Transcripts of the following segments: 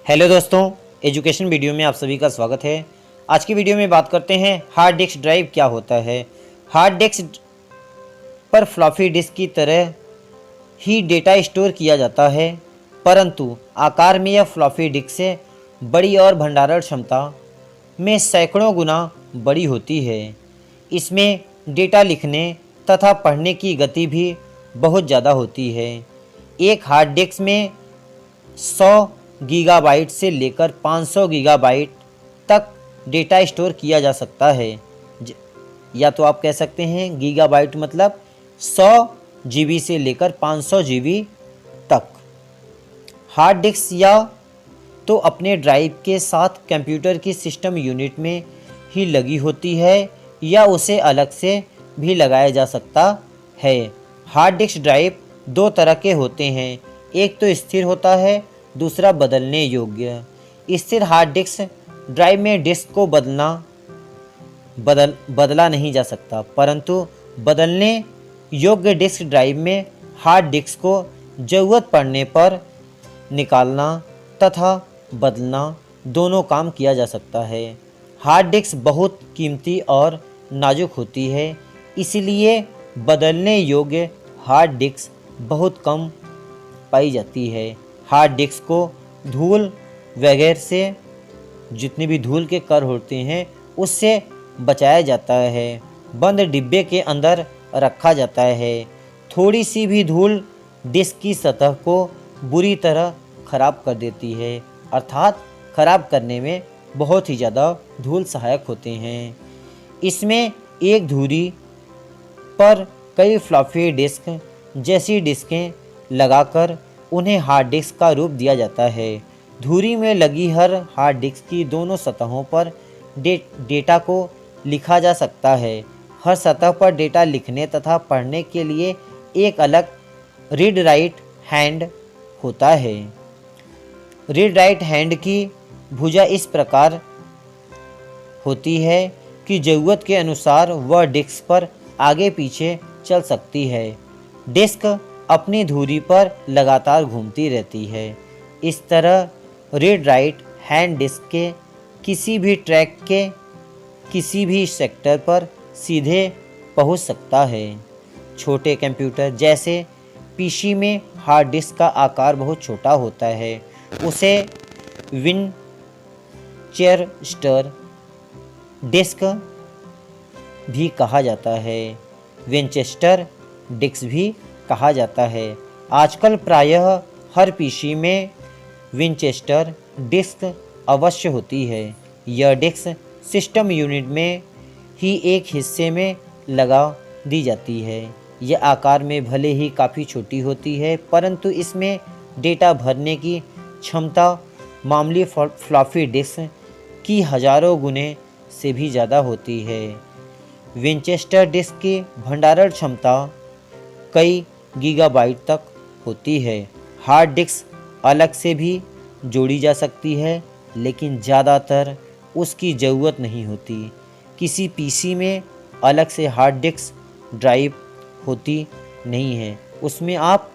Hello दोस्तों, education video में आप सभी का स्वागत है। आज की वीडियो में बात करते हैं हार्ड डिस्क ड्राइव क्या होता है। हार्ड डिस्क पर फ्लॉपी डिस्क की तरह ही डेटा स्टोर किया जाता है, परंतु आकार में यह फ्लॉपी डिस्क से बड़ी और भंडारण क्षमता में सैकड़ों गुना बड़ी होती है। इसमें डेटा लिखने तथा पढ़ने की गति भी बहुत ज़्यादा होती है। एक हार्ड डिस्क में 100 गीगाबाइट से लेकर 500 गीगाबाइट तक डेटा स्टोर किया जा सकता है। या तो आप कह सकते हैं गीगाबाइट मतलब 100 जीबी से लेकर 500 जीबी तक। हार्ड डिस्क या तो अपने ड्राइव के साथ कंप्यूटर की सिस्टम यूनिट में ही लगी होती है या उसे अलग से भी लगाया जा सकता है। हार्ड डिस्क ड्राइव दो तरह के होते हैं, एक तो स्थिर होता है, दूसरा बदलने योग्य। स्थिर हार्ड डिस्क ड्राइव में डिस्क को बदला नहीं जा सकता, परंतु बदलने योग्य डिस्क ड्राइव में हार्ड डिस्क को ज़रूरत पड़ने पर निकालना तथा बदलना दोनों काम किया जा सकता है। हार्ड डिस्क बहुत कीमती और नाजुक होती है, इसलिए बदलने योग्य हार्ड डिस्क बहुत कम पाई जाती है। हार्ड डिस्क को धूल वगैरह से, जितने भी धूल के कण होते हैं उससे बचाया जाता है। बंद डिब्बे के अंदर रखा जाता है। थोड़ी सी भी धूल डिस्क की सतह को बुरी तरह ख़राब कर देती है, अर्थात ख़राब करने में बहुत ही ज़्यादा धूल सहायक होते हैं। इसमें एक धुरी पर कई फ्लॉपी डिस्क जैसी डिस्कें लगाकर उन्हें हार्ड डिस्क का रूप दिया जाता है। धुरी में लगी हर हार्ड डिस्क की दोनों सतहों पर डेटा को लिखा जा सकता है। हर सतह पर डेटा लिखने तथा पढ़ने के लिए एक अलग रीड राइट हैंड होता है। रीड राइट हैंड की भुजा इस प्रकार होती है कि ज़रूरत के अनुसार वह डिस्क पर आगे पीछे चल सकती है। डिस्क अपनी धुरी पर लगातार घूमती रहती है। इस तरह रीड राइट हैंड डिस्क के किसी भी ट्रैक के किसी भी सेक्टर पर सीधे पहुंच सकता है। छोटे कंप्यूटर जैसे पीसी में हार्ड डिस्क का आकार बहुत छोटा होता है। उसे विंचेस्टर डिस्क भी कहा जाता है, विंचेस्टर डिस्क भी कहा जाता है। आजकल प्रायः हर पीसी में विंचेस्टर डिस्क अवश्य होती है। यह डिस्क सिस्टम यूनिट में ही एक हिस्से में लगा दी जाती है। यह आकार में भले ही काफ़ी छोटी होती है, परंतु इसमें डेटा भरने की क्षमता मामूली फ्लॉपी डिस्क की हज़ारों गुने से भी ज़्यादा होती है। विंचेस्टर डिस्क की भंडारण क्षमता कई गीगाबाइट तक होती है। हार्ड डिस्क अलग से भी जोड़ी जा सकती है, लेकिन ज़्यादातर उसकी ज़रूरत नहीं होती। किसी पीसी में अलग से हार्ड डिस्क ड्राइव होती नहीं है, उसमें आप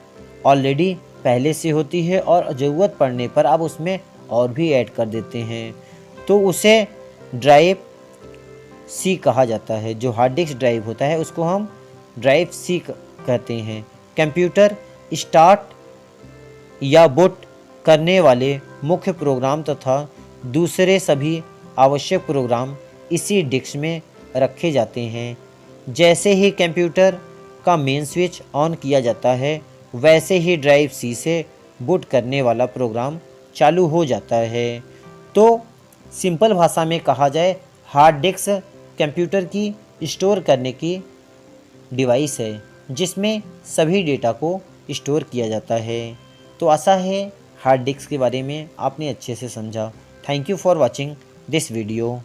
ऑलरेडी पहले से होती है और ज़रूरत पड़ने पर आप उसमें और भी ऐड कर देते हैं, तो उसे ड्राइव सी कहा जाता है। जो हार्ड डिस्क ड्राइव होता है उसको हम ड्राइव सी कहते हैं। कंप्यूटर स्टार्ट या बूट करने वाले मुख्य प्रोग्राम तथा दूसरे सभी आवश्यक प्रोग्राम इसी डिस्क में रखे जाते हैं। जैसे ही कंप्यूटर का मेन स्विच ऑन किया जाता है, वैसे ही ड्राइव सी से बूट करने वाला प्रोग्राम चालू हो जाता है। तो सिंपल भाषा में कहा जाए, हार्ड डिस्क कंप्यूटर की स्टोर करने की डिवाइस है जिसमें सभी डेटा को स्टोर किया जाता है। तो आशा है हार्ड डिस्क के बारे में आपने अच्छे से समझा। Thank you for watching this video.